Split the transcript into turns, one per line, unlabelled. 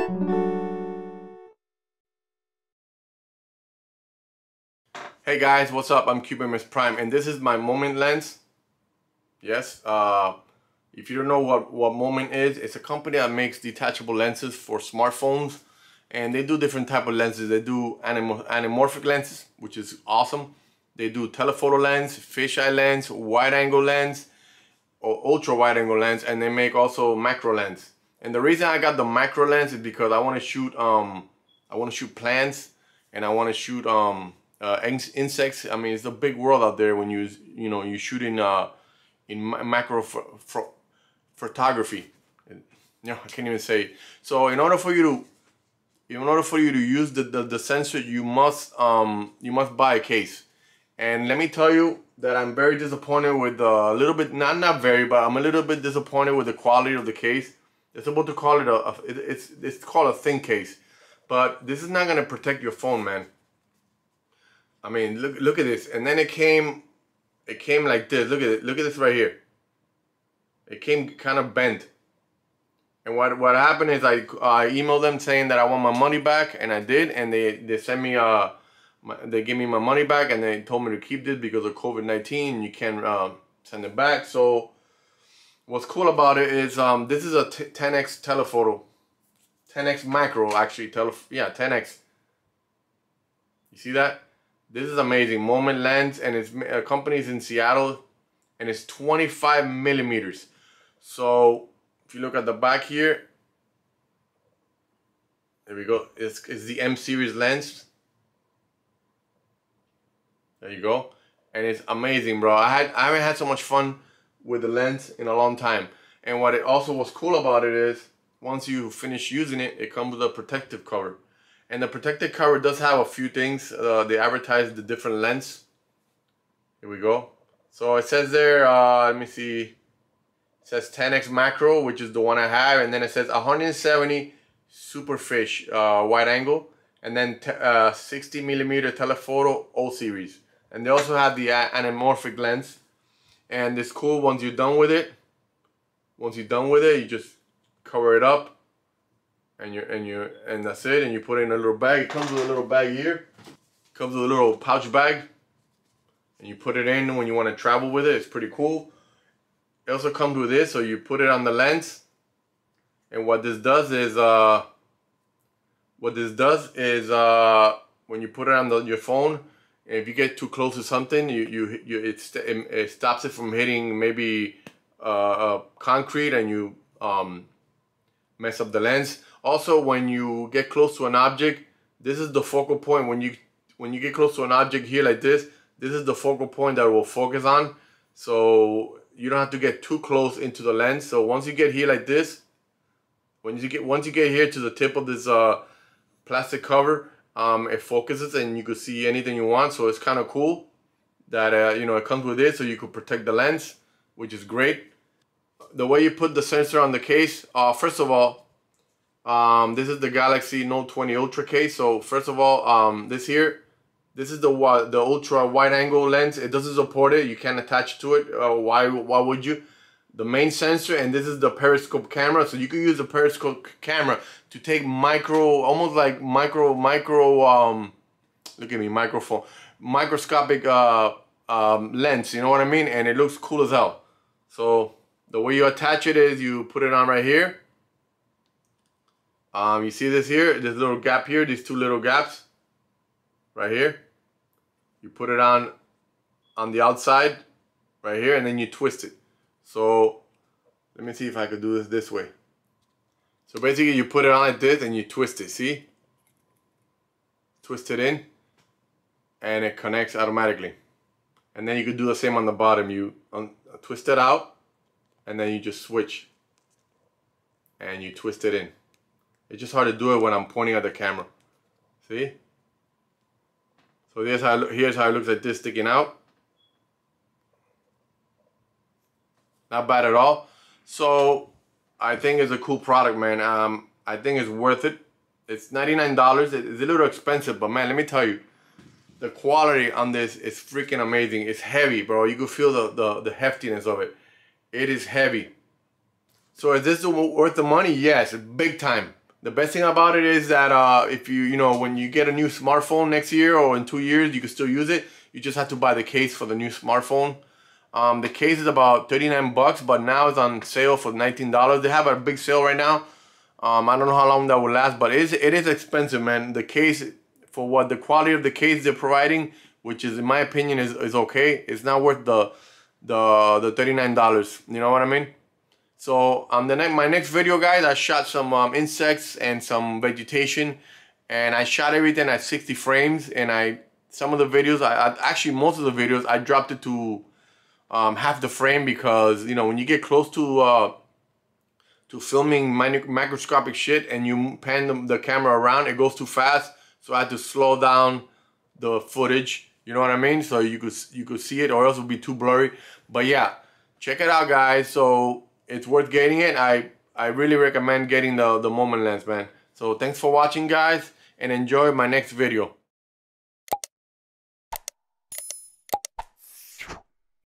Hey guys, what's up? I'm CubeMS Prime, and this is my Moment lens. Yes, if you don't know what Moment is, it's a company that makes detachable lenses for smartphones, and they do different type of lenses. They do anamorphic lenses, which is awesome. They do telephoto lens, fisheye lens, wide angle lens, or ultra wide angle lens, and they make also macro lens. And the reason I got the macro lens is because I want to shoot plants, and I want to shoot insects. I mean, it's a big world out there when you shoot in macro photography. I can't even say it. So in order for you to use the sensor, you must buy a case. And let me tell you that I'm very disappointed with a little bit, not very, but I'm a little bit disappointed with the quality of the case. They're supposed to call it it's called a thin case, but this is not gonna protect your phone, man. I mean, look at this, and then it came like this. Look at this right here. It came kind of bent. And what happened is I emailed them saying that I want my money back, and I did, and they sent me they gave me my money back, and they told me to keep this because of COVID-19. You can't send it back. So what's cool about it is this is a 10x telephoto, 10x macro actually. 10x. You see that? This is amazing. Moment lens, and it's company's in Seattle, and it's 25 millimeters. So if you look at the back here, there we go. It's the M series lens. There you go, and it's amazing, bro. I haven't had so much fun with the lens in a long time. And what it also was cool about it is once you finish using it, it comes with a protective cover. And the protective cover does have a few things. They advertise the different lens. Here we go. So it says there, let me see. It says 10x macro, which is the one I have, and then it says 170 superfish wide angle, and then 60 millimeter telephoto O series. And they also have the anamorphic lens. And it's cool once you're done with it. Once you're done with it, you just cover it up. And that's it, and you put it in a little bag. It comes with a little bag here. It comes with a little pouch bag, and you put it in when you want to travel with it. It's pretty cool. It also comes with this, so you put it on the lens. And what this does is when you put it on your phone, if you get too close to something, it stops it from hitting maybe concrete, and you mess up the lens. Also, when you get close to an object, this is the focal point. When you get close to an object here like this is the focal point that it will focus on. So you don't have to get too close into the lens. So once you get here like this, once you get here to the tip of this plastic cover, it focuses and you can see anything you want. So it's kind of cool that it comes with this, so you could protect the lens, which is great. The way you put the sensor on the case, first of all, this is the Galaxy Note 20 Ultra case. So first of all, this is the ultra wide angle lens. It doesn't support it. You can't attach to it. Why would you? The main sensor, and this is the periscope camera. So you can use the periscope camera to take almost like look at me, microscopic lens. You know what I mean? And it looks cool as hell. So the way you attach it is you put it on right here. You see this here, this little gap here, these two little gaps right here. You put it on the outside right here, and then you twist it. So let me see if I could do this way. So basically you put it on like this and you twist it, see? Twist it in and it connects automatically. And then you could do the same on the bottom. You twist it out and then you just switch and you twist it in. It's just hard to do it when I'm pointing at the camera. See? So here's how it looks like this sticking out. Not bad at all. So I think it's a cool product, man. I think it's worth it. It's $99. It's a little expensive, but man, let me tell you, the quality on this is freaking amazing. It's heavy, bro. You can feel the heftiness of it. It is heavy. So is this worth the money? Yes, big time. The best thing about it is that if you know, when you get a new smartphone next year or in 2 years, you can still use it. You just have to buy the case for the new smartphone. The case is about 39 bucks, but now it's on sale for $19. They have a big sale right now. I don't know how long that will last, but it is expensive, man. The case, for what the quality of the case they're providing, which is, in my opinion, is okay. It's not worth the $39. You know what I mean? So my next video, guys, I shot some insects and some vegetation, and I shot everything at 60 frames. And some of the videos, actually most of the videos, I dropped it to half the frame, because you know, when you get close to filming microscopic shit and you pan the camera around, it goes too fast. So I had to slow down the footage. You know what I mean? So you could see it, or else it would be too blurry. But yeah, check it out, guys. So it's worth getting it. I really recommend getting the Moment lens, man. So thanks for watching, guys, and enjoy my next video.